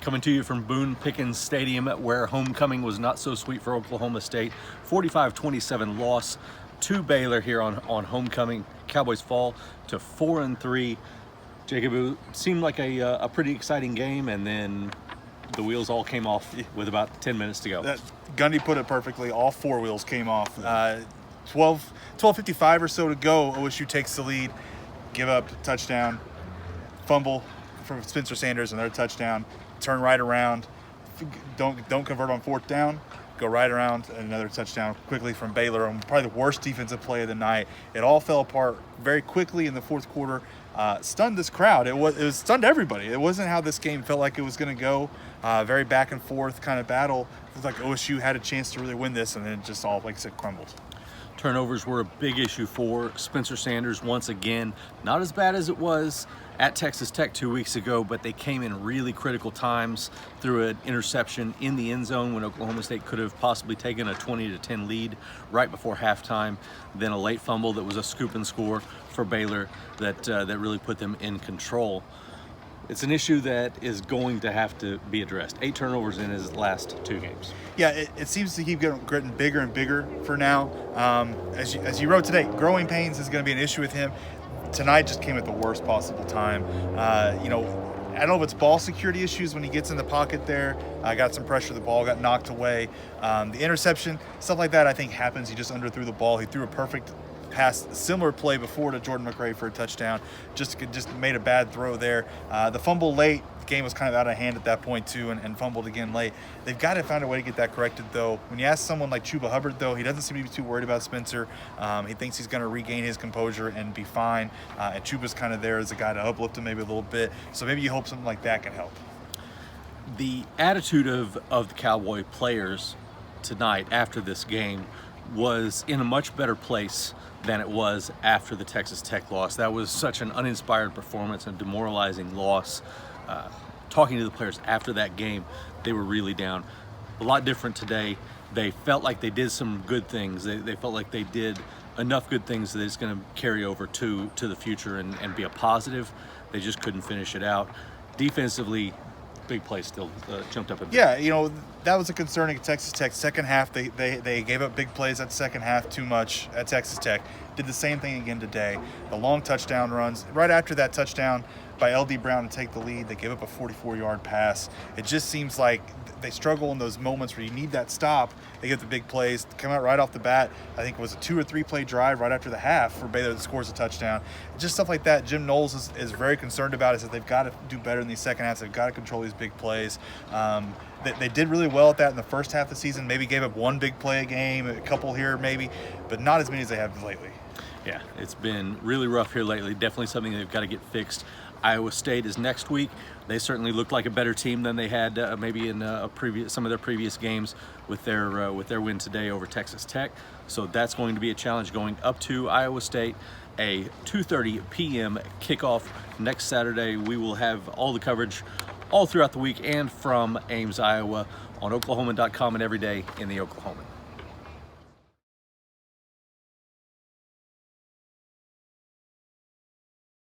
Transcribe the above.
Coming to you from Boone Pickens Stadium, where homecoming was not so sweet for Oklahoma State. 45-27 loss to Baylor here on homecoming. Cowboys fall to 4-3. Jacob, it seemed like a pretty exciting game, and then the wheels all came off with about 10 minutes to go. Gundy put it perfectly. All four wheels came off. 12:55 or so to go. OSU takes the lead, give up touchdown, fumble from Spencer Sanders, another touchdown. Turn right around, don't convert on fourth down, go right around, and another touchdown quickly from Baylor. And probably the worst defensive play of the night. It all fell apart very quickly in the fourth quarter. Stunned this crowd. It was stunned everybody. It wasn't how this game felt like it was going to go. Very back and forth kind of battle. It was like OSU had a chance to really win this, and then it just all, like I said, crumbled. Turnovers were a big issue for Spencer Sanders once again. Not as bad as it was at Texas Tech 2 weeks ago, but they came in really critical times through an interception in the end zone when Oklahoma State could have possibly taken a 20-10 lead right before halftime. Then a late fumble that was a scoop and score for Baylor that really put them in control. It's an issue that is going to have to be addressed. 8 turnovers in his last 2 games. Yeah, it seems to keep getting bigger and bigger for now. As you wrote today, growing pains is going to be an issue with him. Tonight just came at the worst possible time. I don't know if it's ball security issues when he gets in the pocket there. Got some pressure, the ball got knocked away. The interception, stuff like that I think happens. He just underthrew the ball. He threw a perfect pass, similar play before to Jordan McRae for a touchdown. Just made a bad throw there. The fumble late, the game was kind of out of hand at that point too, and fumbled again late. They've got to find a way to get that corrected though. When you ask someone like Chuba Hubbard though, he doesn't seem to be too worried about Spencer. He thinks he's going to regain his composure and be fine. And Chuba's kind of there as a guy to uplift him maybe a little bit. So maybe you hope something like that can help. The attitude of the Cowboy players tonight after this game was in a much better place than it was after the Texas Tech loss. That was such an uninspired performance and demoralizing loss. Talking to the players after that game, they were really down. A lot different today. They felt like they did some good things. They felt like they did enough good things that it's going to carry over to the future and be a positive. They just couldn't finish it out. Defensively, big play still jumped up a bit. Yeah, that was a concerning at Texas Tech. Second half, they gave up big plays at second half too much at Texas Tech. Did the same thing again today. The long touchdown runs. Right after that touchdown by L.D. Brown to take the lead, they gave up a 44-yard pass. It just seems like they struggle in those moments where you need that stop. They get the big plays, come out right off the bat. I think it was a 2 or 3 play drive right after the half for Baylor that scores a touchdown. Just stuff like that. Jim Knowles is very concerned about it. That they've got to do better in these second halves. They've got to control these big plays. They did really well at that in the first half of the season. Maybe gave up 1 big play a game, a couple here maybe, but not as many as they have lately. Yeah, it's been really rough here lately. Definitely something they've got to get fixed. Iowa State is next week. They certainly looked like a better team than they had maybe in some of their previous games with their win today over Texas Tech. So that's going to be a challenge going up to Iowa State. A 2:30 p.m. kickoff next Saturday. We will have all the coverage all throughout the week and from Ames, Iowa on Oklahoman.com and every day in the Oklahoman.